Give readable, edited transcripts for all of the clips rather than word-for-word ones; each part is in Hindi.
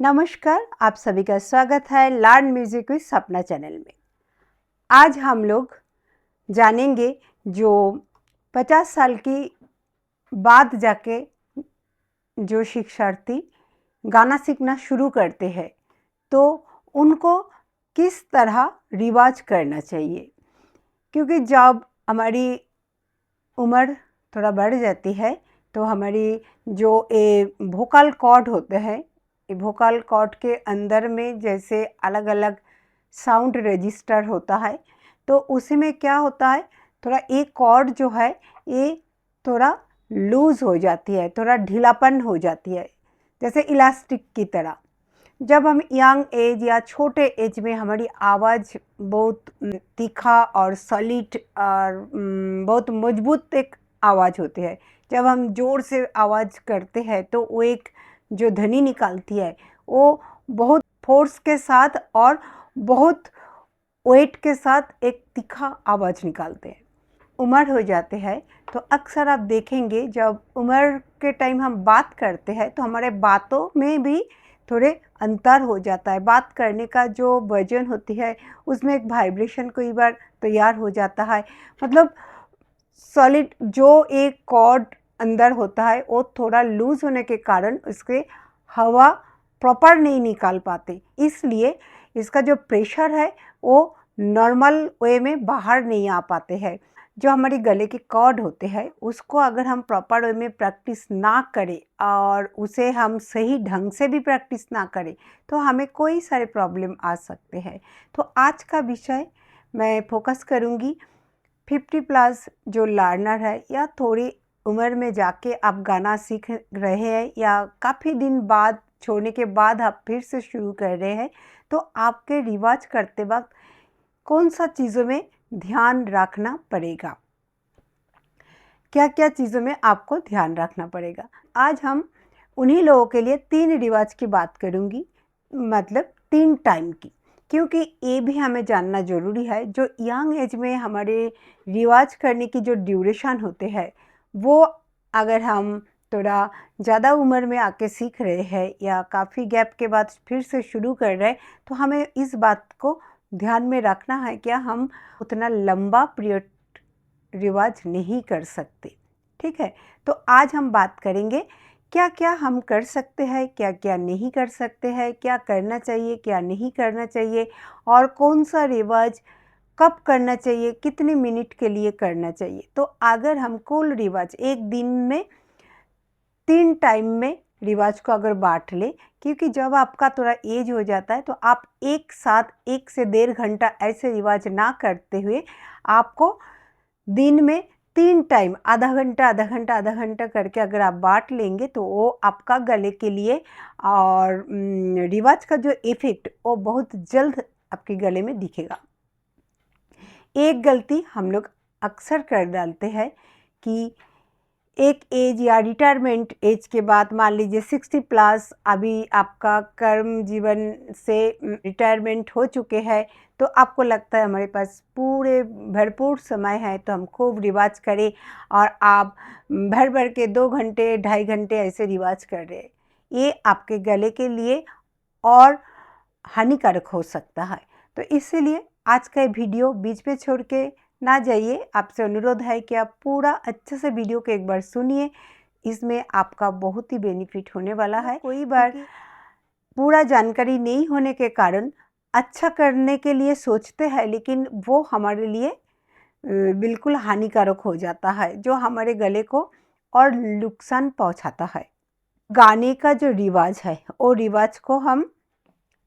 नमस्कार, आप सभी का स्वागत है लर्न म्यूजिक विद सपना चैनल में। आज हम लोग जानेंगे जो 50 साल की बाद जाके जो शिक्षार्थी गाना सीखना शुरू करते हैं तो उनको किस तरह रिवाज करना चाहिए, क्योंकि जब हमारी उम्र थोड़ा बढ़ जाती है तो हमारी जो वोकल कॉर्ड होते हैं, वोकल कॉर्ड के अंदर में जैसे अलग अलग साउंड रजिस्टर होता है, तो उसी में क्या होता है, थोड़ा एक कॉर्ड जो है ये थोड़ा लूज़ हो जाती है, थोड़ा ढीलापन हो जाती है, जैसे इलास्टिक की तरह। जब हम यंग एज या छोटे एज में हमारी आवाज़ बहुत तीखा और सॉलिड और बहुत मजबूत एक आवाज़ होती है। जब हम ज़ोर से आवाज़ करते हैं तो वो एक जो ध्वनि निकालती है वो बहुत फोर्स के साथ और बहुत वेट के साथ एक तीखा आवाज़ निकालते हैं। उम्र हो जाते हैं तो अक्सर आप देखेंगे जब उम्र के टाइम हम बात करते हैं तो हमारे बातों में भी थोड़े अंतर हो जाता है। बात करने का जो वर्जन होती है उसमें एक वाइब्रेशन कई बार तैयार हो जाता है, मतलब सॉलिड जो एक कॉर्ड अंदर होता है वो थोड़ा लूज होने के कारण उसके हवा प्रॉपर नहीं निकाल पाते, इसलिए इसका जो प्रेशर है वो नॉर्मल वे में बाहर नहीं आ पाते हैं। जो हमारे गले के कॉर्ड होते हैं उसको अगर हम प्रॉपर वे में प्रैक्टिस ना करें और उसे हम सही ढंग से भी प्रैक्टिस ना करें तो हमें कोई सारे प्रॉब्लम आ सकते हैं। तो आज का विषय मैं फोकस करूँगी 50 प्लस जो लर्नर है या थोड़ी उम्र में जाके आप गाना सीख रहे हैं या काफ़ी दिन बाद छोड़ने के बाद आप फिर से शुरू कर रहे हैं, तो आपके रिवाज करते वक्त कौन सा चीज़ों में ध्यान रखना पड़ेगा, क्या क्या चीज़ों में आपको ध्यान रखना पड़ेगा। आज हम उन्हीं लोगों के लिए 3 रिवाज की बात करूँगी, मतलब 3 टाइम की, क्योंकि ये भी हमें जानना ज़रूरी है। जो यंग एज में हमारे रिवाज करने की जो ड्यूरेशन होते हैं वो अगर हम थोड़ा ज़्यादा उम्र में आके सीख रहे हैं या काफ़ी गैप के बाद फिर से शुरू कर रहे हैं तो हमें इस बात को ध्यान में रखना है क्या हम उतना लंबा पीरियड रिवाज नहीं कर सकते। ठीक है, तो आज हम बात करेंगे क्या क्या हम कर सकते हैं, क्या क्या नहीं कर सकते हैं, क्या करना चाहिए क्या नहीं करना चाहिए, और कौन सा रिवाज कब करना चाहिए, कितने मिनट के लिए करना चाहिए। तो अगर हम कुल रिवाज एक दिन में 3 टाइम में रिवाज को अगर बांट ले, क्योंकि जब आपका थोड़ा एज हो जाता है तो आप एक साथ 1 से 1.5 घंटा ऐसे रिवाज ना करते हुए आपको दिन में 3 टाइम आधा घंटा करके अगर आप बांट लेंगे तो वो आपका गले के लिए और रिवाज का जो इफ़ेक्ट वो बहुत जल्द आपके गले में दिखेगा। एक गलती हम लोग अक्सर कर डालते हैं कि एक एज या रिटायरमेंट एज के बाद, मान लीजिए 60 प्लस, अभी आपका कर्म जीवन से रिटायरमेंट हो चुके हैं, तो आपको लगता है हमारे पास पूरे भरपूर समय है तो हम खूब रिवाज करें, और आप भर भर के 2 घंटे 2.5 घंटे ऐसे रिवाज कर रहे हैं। ये आपके गले के लिए और हानिकारक हो सकता है। तो इसीलिए आज का वीडियो बीच में छोड़ के ना जाइए, आपसे अनुरोध है कि आप पूरा अच्छे से वीडियो को एक बार सुनिए, इसमें आपका बहुत ही बेनिफिट होने वाला है। कोई बार पूरा जानकारी नहीं होने के कारण अच्छा करने के लिए सोचते हैं लेकिन वो हमारे लिए बिल्कुल हानिकारक हो जाता है, जो हमारे गले को और नुकसान पहुंचाता है। गाने का जो रिवाज है वो रिवाज को हम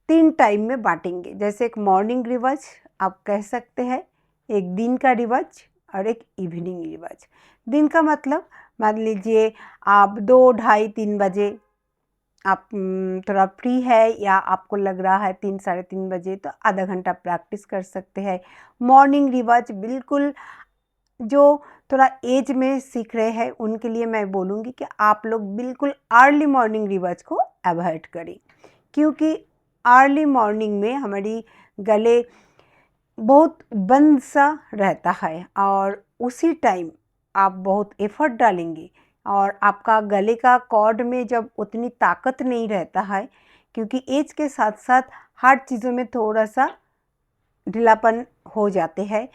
3 टाइम में बांटेंगे, जैसे एक मॉर्निंग रिवाज आप कह सकते हैं, एक दिन का रिवाज और एक इवनिंग रिवाज। दिन का मतलब मान लीजिए आप 2, ढाई, 3 बजे आप थोड़ा फ्री है या आपको लग रहा है 3, साढ़े 3 बजे, तो आधा घंटा प्रैक्टिस कर सकते हैं। मॉर्निंग रिवाज बिल्कुल जो थोड़ा एज में सीख रहे हैं उनके लिए मैं बोलूँगी कि आप लोग बिल्कुल अर्ली मॉर्निंग रिवाज को अवॉइड करें, क्योंकि अर्ली मॉर्निंग में हमारी गले बहुत बंद सा रहता है और उसी टाइम आप बहुत एफर्ट डालेंगे और आपका गले का कॉर्ड में जब उतनी ताकत नहीं रहता है क्योंकि एज के साथ साथ हर चीज़ों में थोड़ा सा ढीलापन हो जाते हैं।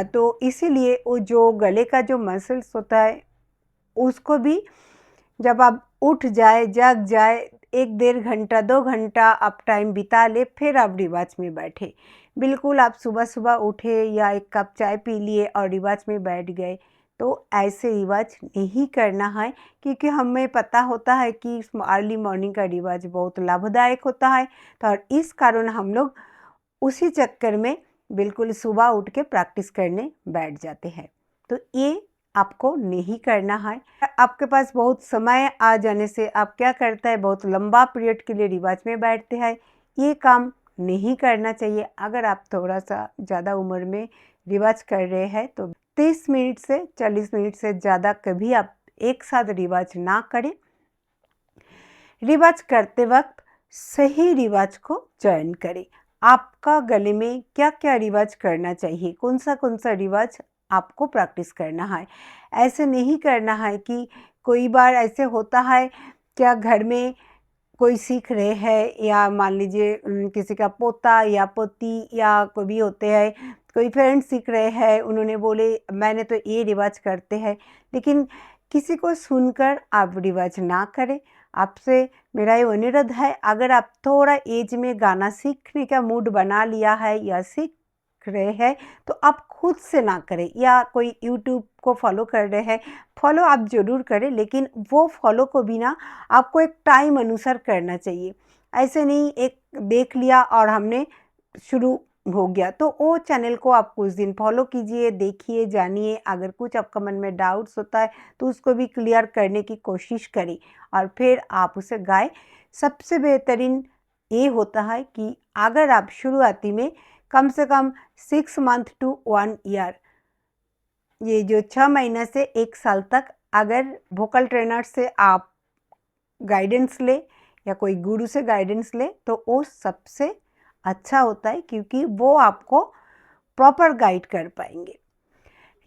तो इसीलिए वो जो गले का जो मसल्स होता है उसको भी जब आप उठ जाए, जग जाए, 1 डेढ़ घंटा 2 घंटा आप टाइम बिता ले, फिर आप रिवाज में बैठे। बिल्कुल आप सुबह-सुबह उठे या 1 कप चाय पी लिए और रिवाज में बैठ गए, तो ऐसे रिवाज नहीं करना है, क्योंकि हमें पता होता है कि अर्ली मॉर्निंग का रिवाज बहुत लाभदायक होता है। तो और इस कारण हम लोग उसी चक्कर में बिल्कुल सुबह उठ के प्रैक्टिस करने बैठ जाते हैं। तो ये आपको नहीं करना है। आपके पास बहुत समय आ जाने से आप क्या करता है, बहुत लंबा पीरियड के लिए रिवाज में बैठते हैं। ये काम नहीं करना चाहिए। अगर आप थोड़ा सा ज़्यादा उम्र में रिवाज कर रहे हैं तो 30 मिनट से 40 मिनट से ज़्यादा कभी आप एक साथ रिवाज ना करें। रिवाज करते वक्त सही रिवाज को चयन करें। आपका गले में क्या क्या रिवाज करना चाहिए, कौन सा रिवाज आपको प्रैक्टिस करना है। ऐसे नहीं करना है कि कोई बार ऐसे होता है, क्या घर में कोई सीख रहे हैं या मान लीजिए किसी का पोता या पोती या कोई भी होते हैं, कोई फ्रेंड सीख रहे हैं, उन्होंने बोले मैंने तो ये रिवाज करते हैं, लेकिन किसी को सुनकर आप रिवाज ना करें। आपसे मेरा ये अनुरोध है, अगर आप थोड़ा एज में गाना सीखने का मूड बना लिया है या सीख रहे हैं तो आप खुद से ना करें, या कोई यूट्यूब को फॉलो कर रहे हैं, फॉलो आप ज़रूर करें, लेकिन वो फॉलो को भी ना आपको एक टाइम अनुसार करना चाहिए। ऐसे नहीं एक देख लिया और हमने शुरू हो गया, तो वो चैनल को आप कुछ दिन फॉलो कीजिए, देखिए, जानिए। अगर कुछ आपका मन में डाउट्स होता है तो उसको भी क्लियर करने की कोशिश करें और फिर आप उसे गाएं। सबसे बेहतरीन ये होता है कि अगर आप शुरुआती में कम से कम 6 मंथ टू 1 ईयर, ये जो 6 महीने से 1 साल तक अगर वोकल ट्रेनर से आप गाइडेंस ले या कोई गुरु से गाइडेंस ले तो वो सबसे अच्छा होता है, क्योंकि वो आपको प्रॉपर गाइड कर पाएंगे।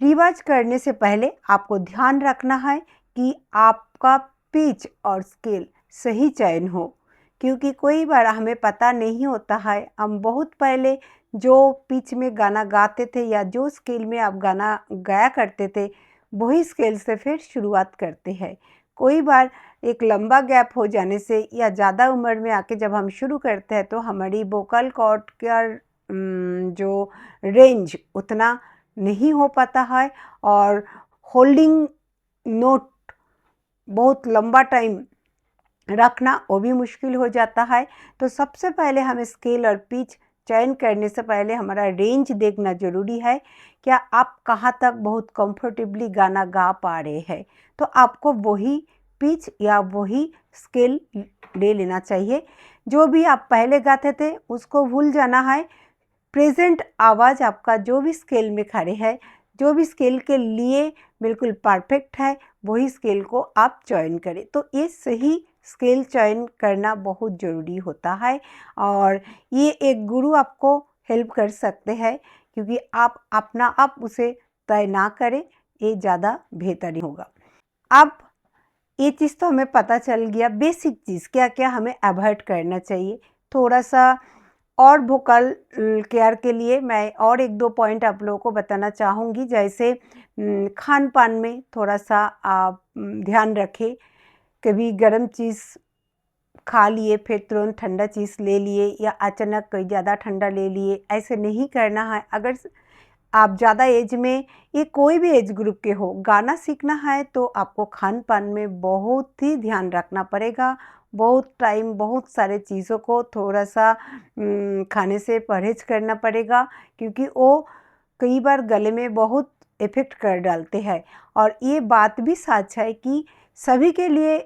रिवाज करने से पहले आपको ध्यान रखना है कि आपका पिच और स्केल सही चयन हो, क्योंकि कोई बार हमें पता नहीं होता है। हम बहुत पहले जो पिच में गाना गाते थे या जो स्केल में आप गाना गाया करते थे, वही स्केल से फिर शुरुआत करते हैं। कोई बार एक लंबा गैप हो जाने से या ज़्यादा उम्र में आके जब हम शुरू करते हैं तो हमारी वोकल कॉर्ड का जो रेंज उतना नहीं हो पाता है और होल्डिंग नोट बहुत लंबा टाइम रखना वो भी मुश्किल हो जाता है। तो सबसे पहले हमें स्केल और पिच चयन करने से पहले हमारा रेंज देखना ज़रूरी है। क्या आप कहाँ तक बहुत कंफर्टेबली गाना गा पा रहे हैं, तो आपको वही पिच या वही स्केल ले लेना चाहिए। जो भी आप पहले गाते थे उसको भूल जाना है। प्रेजेंट आवाज़ आपका जो भी स्केल में खड़े है, जो भी स्केल के लिए बिल्कुल परफेक्ट है, वही स्केल को आप चयन करें। तो ये सही स्केल चयन करना बहुत ज़रूरी होता है और ये एक गुरु आपको हेल्प कर सकते हैं, क्योंकि आप अपना आप उसे तय ना करें, ये ज़्यादा बेहतर होगा। अब ये चीज़ तो हमें पता चल गया, बेसिक चीज़ क्या क्या हमें अवॉइड करना चाहिए। थोड़ा सा और वोकल केयर के लिए मैं और 1-2 पॉइंट आप लोगों को बताना चाहूँगी। जैसे खान पान में थोड़ा सा आप ध्यान रखें। कभी गर्म चीज़ खा लिए फिर तुरंत ठंडा चीज़ ले लिए या अचानक कोई ज़्यादा ठंडा ले लिए, ऐसे नहीं करना है। अगर आप ज़्यादा एज में, ये कोई भी एज ग्रुप के हो, गाना सीखना है तो आपको खान पान में बहुत ही ध्यान रखना पड़ेगा। बहुत टाइम बहुत सारे चीज़ों को थोड़ा सा खाने से परहेज करना पड़ेगा, क्योंकि वो कई बार गले में बहुत इफ़ेक्ट कर डालते हैं। और ये बात भी सच है कि सभी के लिए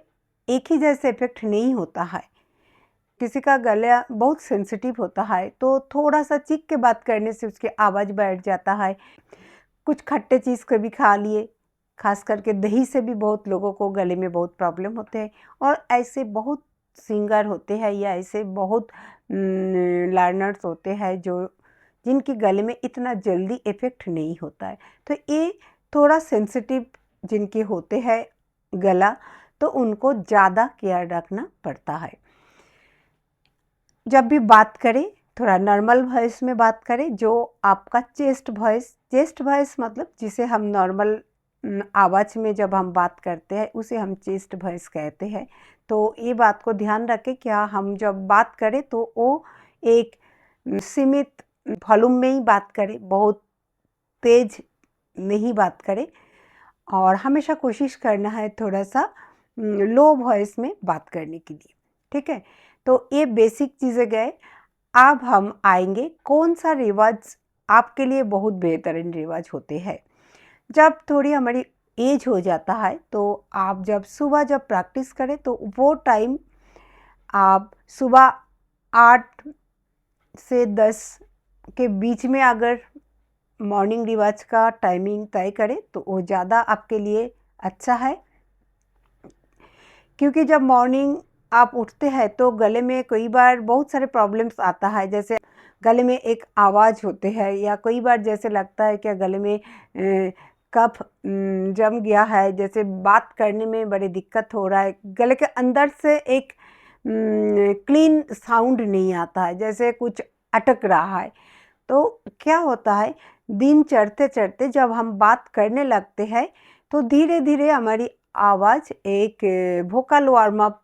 एक ही जैसे इफ़ेक्ट नहीं होता है। किसी का गला बहुत सेंसिटिव होता है तो थोड़ा सा चीख के बात करने से उसकी आवाज़ बैठ जाता है। कुछ खट्टे चीज़ कभी खा लिए, खास करके दही से भी बहुत लोगों को गले में बहुत प्रॉब्लम होते हैं। और ऐसे बहुत सिंगर होते हैं या ऐसे बहुत लर्नर्स होते हैं जो जिनके गले में इतना जल्दी इफ़ेक्ट नहीं होता है। तो ये थोड़ा सेंसिटिव जिनके होते हैं गला, तो उनको ज़्यादा केयर रखना पड़ता है। जब भी बात करें थोड़ा नॉर्मल वॉइस में बात करें, जो आपका चेस्ट वॉइस मतलब जिसे हम नॉर्मल आवाज़ में जब हम बात करते हैं उसे हम चेस्ट वॉइस कहते हैं। तो ये बात को ध्यान रखें, क्या हम जब बात करें तो वो एक सीमित वॉल्यूम में ही बात करें, बहुत तेज नहीं बात करें, और हमेशा कोशिश करना है थोड़ा सा लो वॉइस में बात करने के लिए। ठीक है, तो ये बेसिक चीज़ें गए। अब हम आएंगे कौन सा रिवाज आपके लिए बहुत बेहतरीन रिवाज होते हैं। जब थोड़ी हमारी एज हो जाता है तो आप जब सुबह जब प्रैक्टिस करें तो वो टाइम आप सुबह 8 से 10 के बीच में अगर मॉर्निंग रिवाज का टाइमिंग तय करें तो वो ज़्यादा आपके लिए अच्छा है, क्योंकि जब मॉर्निंग आप उठते हैं तो गले में कई बार बहुत सारे प्रॉब्लम्स आता है, जैसे गले में एक आवाज़ होते हैं, या कई बार जैसे लगता है कि गले में कफ जम गया है, जैसे बात करने में बड़ी दिक्कत हो रहा है, गले के अंदर से एक क्लीन साउंड नहीं आता है, जैसे कुछ अटक रहा है। तो क्या होता है, दिन चढ़ते चढ़ते जब हम बात करने लगते हैं तो धीरे धीरे हमारी आवाज़ एक वोकल वार्म अप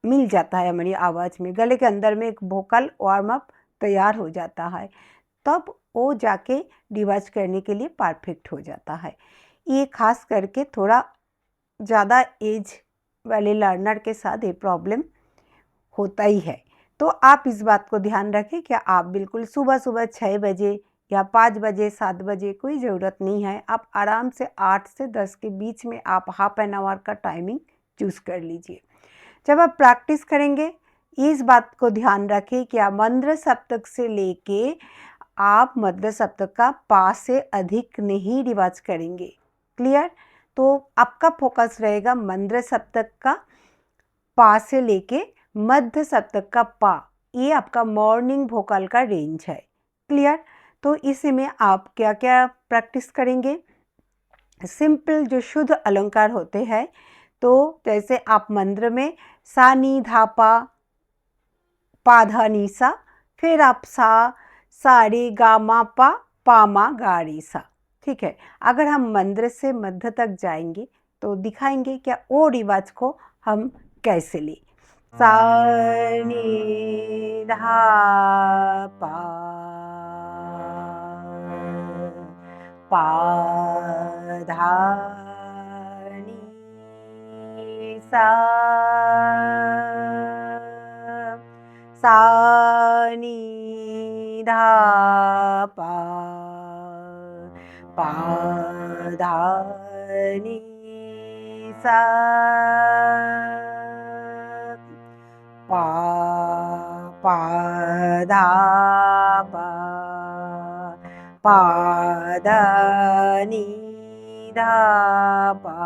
मिल जाता है, हमारी आवाज़ में गले के अंदर में एक वोकल वार्म अप तैयार हो जाता है, तब वो जाके रिवाज करने के लिए परफेक्ट हो जाता है। ये खास करके थोड़ा ज़्यादा एज वाले लर्नर के साथ ये प्रॉब्लम होता ही है। तो आप इस बात को ध्यान रखें कि आप बिल्कुल सुबह सुबह 6 बजे या 5 बजे 7 बजे कोई ज़रूरत नहीं है, आप आराम से 8 से 10 के बीच में आप हाफ एन आवर का टाइमिंग चूज़ कर लीजिए। जब आप प्रैक्टिस करेंगे इस बात को ध्यान रखें कि आप मंद्र सप्तक से लेके आप मध्य सप्तक का पा से अधिक नहीं रिवाज करेंगे। क्लियर? तो आपका फोकस रहेगा मंद्र सप्तक का पा से लेके मध्य सप्तक का पा, ये आपका मॉर्निंग वोकल का रेंज है। क्लियर? तो इसी में आप क्या क्या प्रैक्टिस करेंगे, सिंपल जो शुद्ध अलंकार होते हैं, तो जैसे आप मंत्र में सा नी धा पा धा नी सा, फिर आप सा रे गा मा पा मा गा रे सा। ठीक है, अगर हम मंत्र से मध्य तक जाएंगे तो दिखाएंगे क्या वो रिवाज को हम कैसे ले। सा नी धा पा धा नी सा नी धा पा धा नी सा पा धा पा धा नी धा पा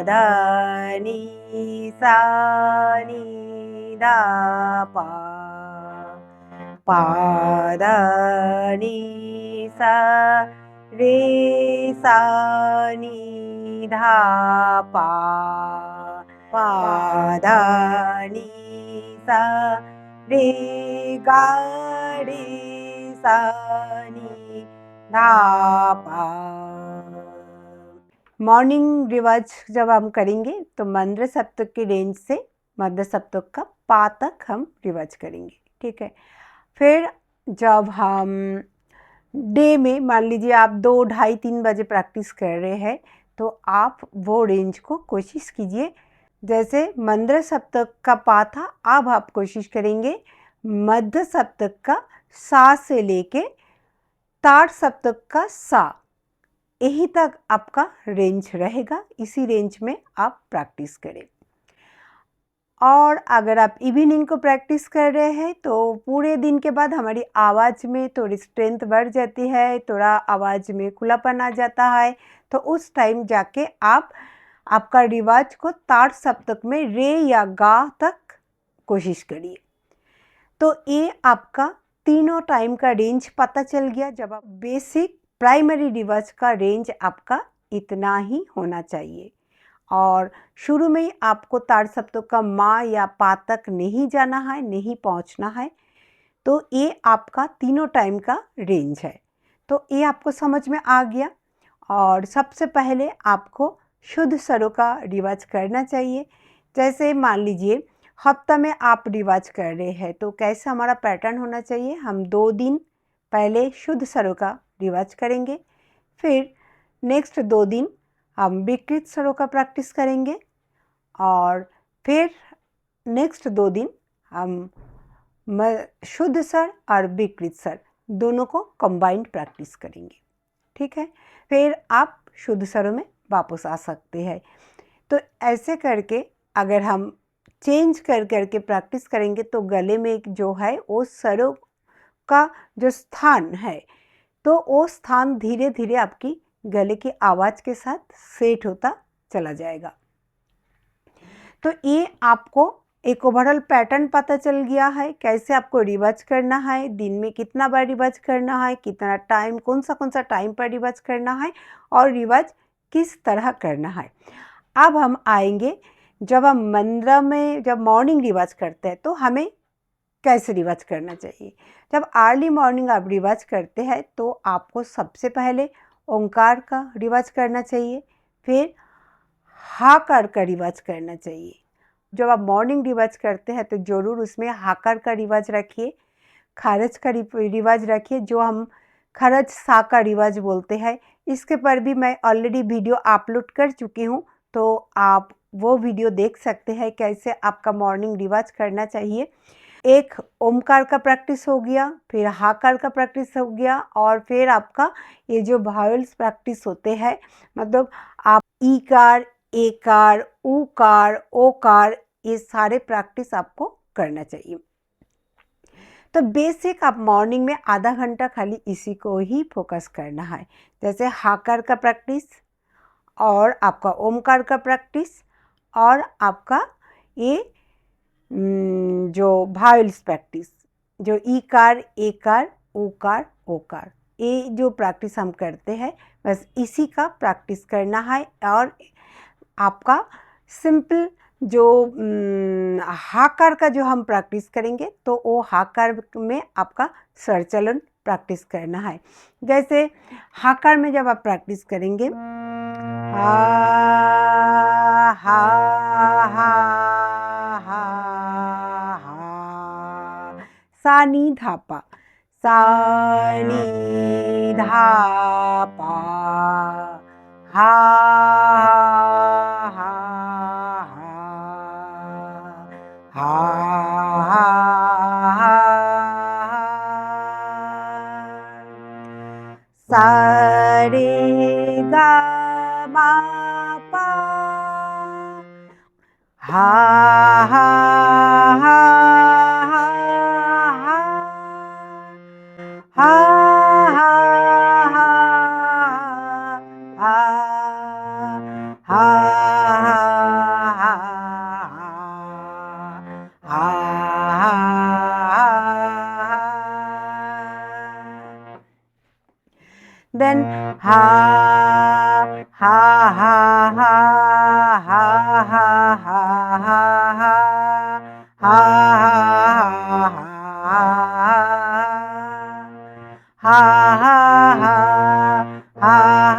धा नी सा नी धा पा धा नी सा रे सा नी धा पा धा नी सा रे गा रे सा नी धा पा। मॉर्निंग रिवाज जब हम करेंगे तो मंद्र सप्तक के रेंज से मध्य सप्तक का पा तक हम रिवाज करेंगे। ठीक है, फिर जब हम डे में मान लीजिए आप 2, 2:30, 3 बजे प्रैक्टिस कर रहे हैं तो आप वो रेंज को कोशिश कीजिए, जैसे मंद्र सप्तक का पा था, अब आप कोशिश करेंगे मध्य सप्तक का सा से लेके ताड़ सप्तक का सा, यही तक आपका रेंज रहेगा, इसी रेंज में आप प्रैक्टिस करें। और अगर आप इवनिंग को प्रैक्टिस कर रहे हैं तो पूरे दिन के बाद हमारी आवाज़ में थोड़ी स्ट्रेंथ बढ़ जाती है, थोड़ा आवाज़ में खुलापन आ जाता है, तो उस टाइम जाके आप आपका रिवाज को ताड़ सप्तक में रे या गा तक कोशिश करिए। तो ये आपका तीनों टाइम का रेंज पता चल गया। जब आप बेसिक प्राइमरी रिवाज का रेंज आपका इतना ही होना चाहिए, और शुरू में ही आपको ताड़ सप्तक का माँ या पा तक नहीं जाना है, नहीं पहुंचना है। तो ये आपका तीनों टाइम का रेंज है। तो ये आपको समझ में आ गया। और सबसे पहले आपको शुद्ध स्वरों का रिवाज करना चाहिए। जैसे मान लीजिए हफ्ता में आप रिवाज कर रहे हैं, तो कैसा हमारा पैटर्न होना चाहिए। हम 2 दिन पहले शुद्ध स्वरों का रिवाज करेंगे, फिर नेक्स्ट 2 दिन हम विकृत स्वरों का प्रैक्टिस करेंगे, और फिर नेक्स्ट 2 दिन हम शुद्ध स्वर और विकृत स्वर दोनों को कंबाइंड प्रैक्टिस करेंगे। ठीक है, फिर आप शुद्ध स्वरों में वापस आ सकते हैं। तो ऐसे करके अगर हम चेंज कर करके प्रैक्टिस करेंगे तो गले में एक जो है वो स्वरों का जो स्थान है, तो वो स्थान धीरे धीरे आपकी गले की आवाज़ के साथ सेट होता चला जाएगा। तो ये आपको एक ओवरऑल पैटर्न पता चल गया है, कैसे आपको रिवाज करना है, दिन में कितना बार रिवाज करना है, कितना टाइम, कौन सा टाइम पर रिवाज करना है और रिवाज किस तरह करना है। अब हम आएंगे, जब हम मंद्र में जब मॉर्निंग रिवाज करते हैं तो हमें कैसे रिवाज करना चाहिए। जब अर्ली मॉर्निंग आप रिवाज करते हैं तो आपको सबसे पहले ओंकार का रिवाज करना चाहिए, फिर हाकार का रिवाज करना चाहिए। जब आप मॉर्निंग रिवाज करते हैं तो ज़रूर उसमें हाकार का रिवाज रखिए, खारज का रिवाज रखिए, जो हम खरज सा का रिवाज बोलते हैं। इसके पर भी मैं ऑलरेडी वीडियो अपलोड कर चुकी हूँ, तो आप वो वीडियो देख सकते हैं कैसे आपका मॉर्निंग रिवाज करना चाहिए। एक ओमकार का प्रैक्टिस हो गया, फिर हाकार का प्रैक्टिस हो गया, और फिर आपका ये जो वावेल्स प्रैक्टिस होते हैं, मतलब आप ईकार, एकार, ऊकार, ओकार, ये सारे प्रैक्टिस आपको करना चाहिए। तो बेसिक आप मॉर्निंग में आधा घंटा खाली इसी को ही फोकस करना है, जैसे हाकार का प्रैक्टिस और आपका ओमकार का प्रैक्टिस और आपका ये जो वावेल्स प्रैक्टिस, जो ईकार, एकार, ऊकार, ओकार, ये जो प्रैक्टिस हम करते हैं बस इसी का प्रैक्टिस करना है। और आपका सिंपल जो हाकार का जो हम प्रैक्टिस करेंगे तो वो हाकार में आपका स्वर चलन प्रैक्टिस करना है। जैसे हाकार में जब आप प्रैक्टिस करेंगे हा हा हा हा हा, सा नी धा पा, सा नी धा पा, हा हा हा हा हा, सा रे गा मा पा, हा हा हा हा हा, हा हा हा हा, हा हा हा, then ha ha ha ha ha ha ha ha ha ha ha ha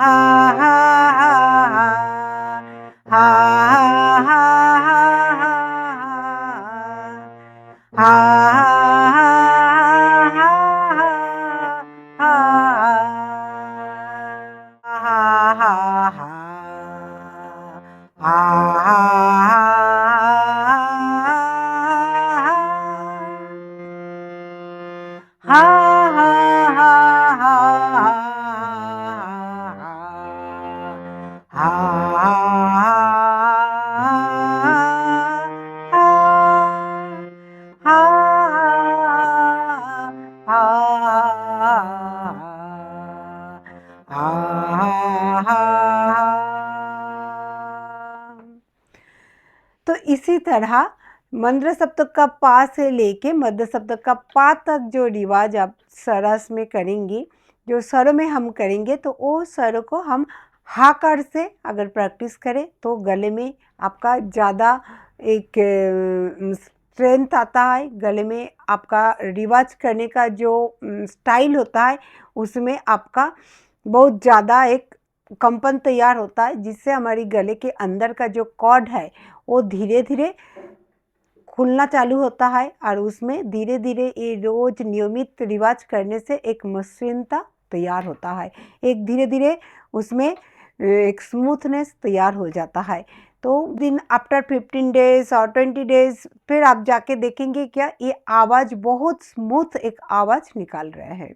तो इसी तरह मंद्र सप्तक का पा से लेके मध्य सप्तक का पा तक जो रिवाज आप सरस में करेंगी, जो स्वरों में हम करेंगे, तो वो स्वरों को हम हाकार से अगर प्रैक्टिस करें तो गले में आपका ज़्यादा एक स्ट्रेंथ आता है, गले में आपका रिवाज करने का जो स्टाइल होता है उसमें आपका बहुत ज़्यादा एक कंपन तैयार होता है, जिससे हमारी गले के अंदर का जो कॉर्ड है वो धीरे धीरे खुलना चालू होता है और उसमें धीरे धीरे ये रोज नियमित रिवाज करने से एक मसृणता तैयार होता है, एक धीरे धीरे उसमें एक स्मूथनेस तैयार हो जाता है। तो दिन आफ्टर 15 डेज और 20 डेज फिर आप जाके देखेंगे क्या ये आवाज़ बहुत स्मूथ एक आवाज़ निकाल रहा है।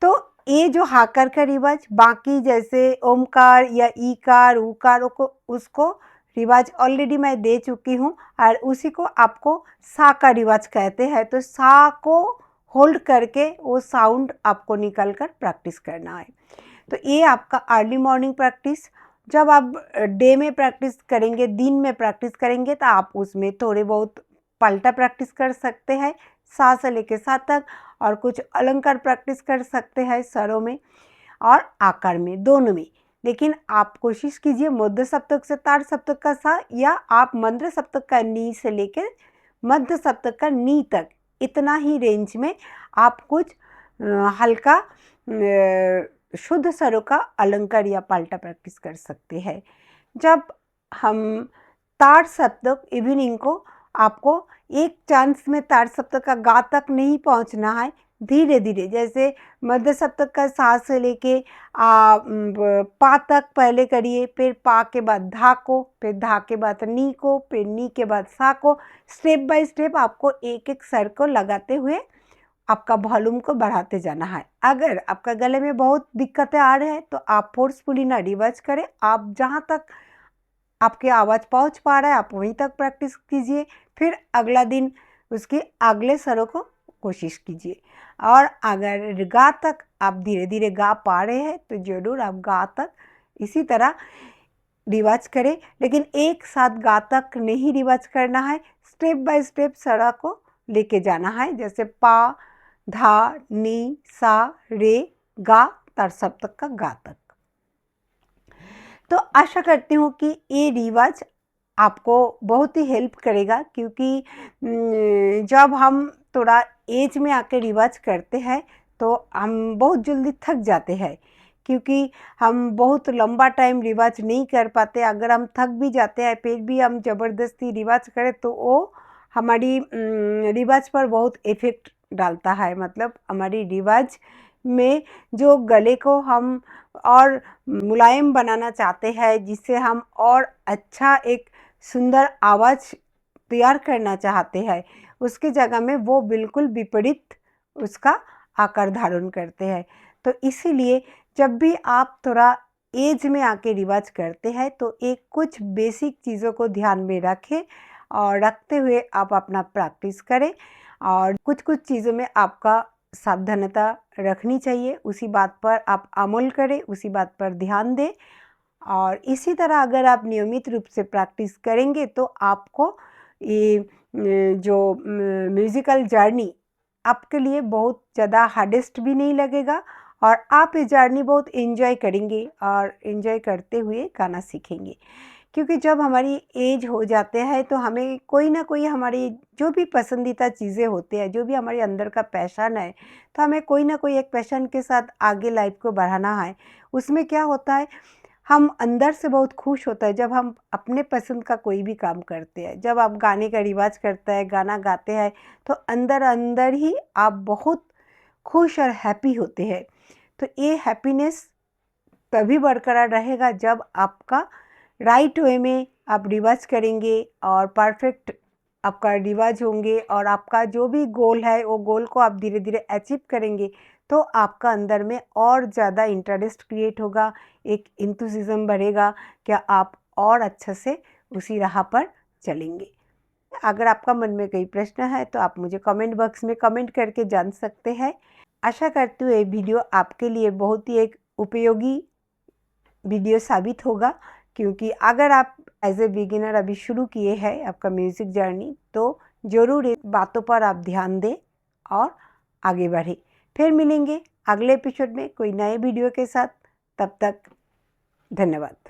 तो ये जो हाकर का रिवाज, बाकी जैसे ओमकार या ईकार उकार को उसको रिवाज ऑलरेडी मैं दे चुकी हूँ और उसी को आपको सा का रिवाज कहते हैं। तो सा को होल्ड करके वो साउंड आपको निकल कर प्रैक्टिस करना है। तो ये आपका अर्ली मॉर्निंग प्रैक्टिस। जब आप डे में प्रैक्टिस करेंगे, दिन में प्रैक्टिस करेंगे, तो आप उसमें थोड़े बहुत पलटा प्रैक्टिस कर सकते हैं सा से लेके सा तक, और कुछ अलंकार प्रैक्टिस कर सकते हैं स्वरों में और आकार में, दोनों में। लेकिन आप कोशिश कीजिए मध्य सप्तक से तार सप्तक का सा, या आप मंद्र सप्तक का नी से लेकर मध्य सप्तक का नी तक, इतना ही रेंज में आप कुछ हल्का शुद्ध स्वरों का अलंकार या पाल्टा प्रैक्टिस कर सकते हैं। जब हम तार सप्तक इवनिंग को, आपको एक चांस में तार सप्तक का गा तक नहीं पहुंचना है, धीरे धीरे जैसे मध्य सप्तक का सा से लेके पा तक पहले करिए, फिर पा के बाद धा को, फिर धा के बाद नी को, फिर नी के बाद सा को, स्टेप बाय स्टेप आपको एक एक स्वर को लगाते हुए आपका वॉल्यूम को बढ़ाते जाना है। अगर आपका गले में बहुत दिक्कतें आ रही हैं तो आप फोर्सफुली ना रिवर्स करें, आप जहाँ तक आपकी आवाज़ पहुँच पा रहा है आप वहीं तक प्रैक्टिस कीजिए, फिर अगला दिन उसके अगले स्वरों को कोशिश कीजिए। और अगर गा तक आप धीरे धीरे गा पा रहे हैं तो ज़रूर आप गा तक इसी तरह रिवाज करें, लेकिन एक साथ गा तक नहीं रिवाज करना है, स्टेप बाय स्टेप स्वरों को लेके जाना है। जैसे पा, धा, नी, सा, रे, गा, तार सप्तक का गा तक। तो आशा करती हूँ कि ये रिवाज आपको बहुत ही हेल्प करेगा, क्योंकि जब हम थोड़ा एज में आके रिवाज करते हैं तो हम बहुत जल्दी थक जाते हैं, क्योंकि हम बहुत लंबा टाइम रिवाज नहीं कर पाते। अगर हम थक भी जाते हैं फिर भी हम ज़बरदस्ती रिवाज करें तो वो हमारी रिवाज पर बहुत इफ़ेक्ट डालता है। मतलब हमारी रिवाज में जो गले को हम और मुलायम बनाना चाहते हैं, जिससे हम और अच्छा एक सुंदर आवाज़ तैयार करना चाहते हैं, उसकी जगह में वो बिल्कुल विपरीत उसका आकार धारण करते हैं। तो इसीलिए जब भी आप थोड़ा एज में आके रिवाज करते हैं तो एक कुछ बेसिक चीज़ों को ध्यान में रखें और रखते हुए आप अपना प्रैक्टिस करें, और कुछ कुछ चीज़ों में आपका सावधानता रखनी चाहिए, उसी बात पर आप अमल करें, उसी बात पर ध्यान दें। और इसी तरह अगर आप नियमित रूप से प्रैक्टिस करेंगे तो आपको ये जो म्यूज़िकल जर्नी आपके लिए बहुत ज़्यादा हार्डेस्ट भी नहीं लगेगा, और आप ये जर्नी बहुत एंजॉय करेंगे और एंजॉय करते हुए गाना सीखेंगे। क्योंकि जब हमारी एज हो जाते हैं तो हमें कोई ना कोई हमारी जो भी पसंदीदा चीज़ें होती हैं, जो भी हमारे अंदर का पैशन है, तो हमें कोई ना कोई एक पैशन के साथ आगे लाइफ को बढ़ाना है। उसमें क्या होता है, हम अंदर से बहुत खुश होता है जब हम अपने पसंद का कोई भी काम करते हैं। जब आप गाने का रिवाज करते हैं, गाना गाते हैं, तो अंदर अंदर ही आप बहुत खुश और हैप्पी होते हैं। तो ये हैप्पीनेस तभी बरकरार रहेगा जब आपका राइट वे में आप रिवाज करेंगे और परफेक्ट आपका रिवाज होंगे, और आपका जो भी गोल है वो गोल को आप धीरे धीरे अचीव करेंगे, तो आपका अंदर में और ज़्यादा इंटरेस्ट क्रिएट होगा, एक इंथुसिज्म बढ़ेगा कि आप और अच्छे से उसी राह पर चलेंगे। अगर आपका मन में कोई प्रश्न है तो आप मुझे कमेंट बॉक्स में कमेंट करके जान सकते हैं। आशा करती हूँ ये वीडियो आपके लिए बहुत ही एक उपयोगी वीडियो साबित होगा, क्योंकि अगर आप एज ए बिगिनर अभी शुरू किए हैं आपका म्यूज़िक जर्नी, तो ज़रूर इन बातों पर आप ध्यान दें और आगे बढ़ें। फिर मिलेंगे अगले एपिसोड में कोई नए वीडियो के साथ। तब तक धन्यवाद।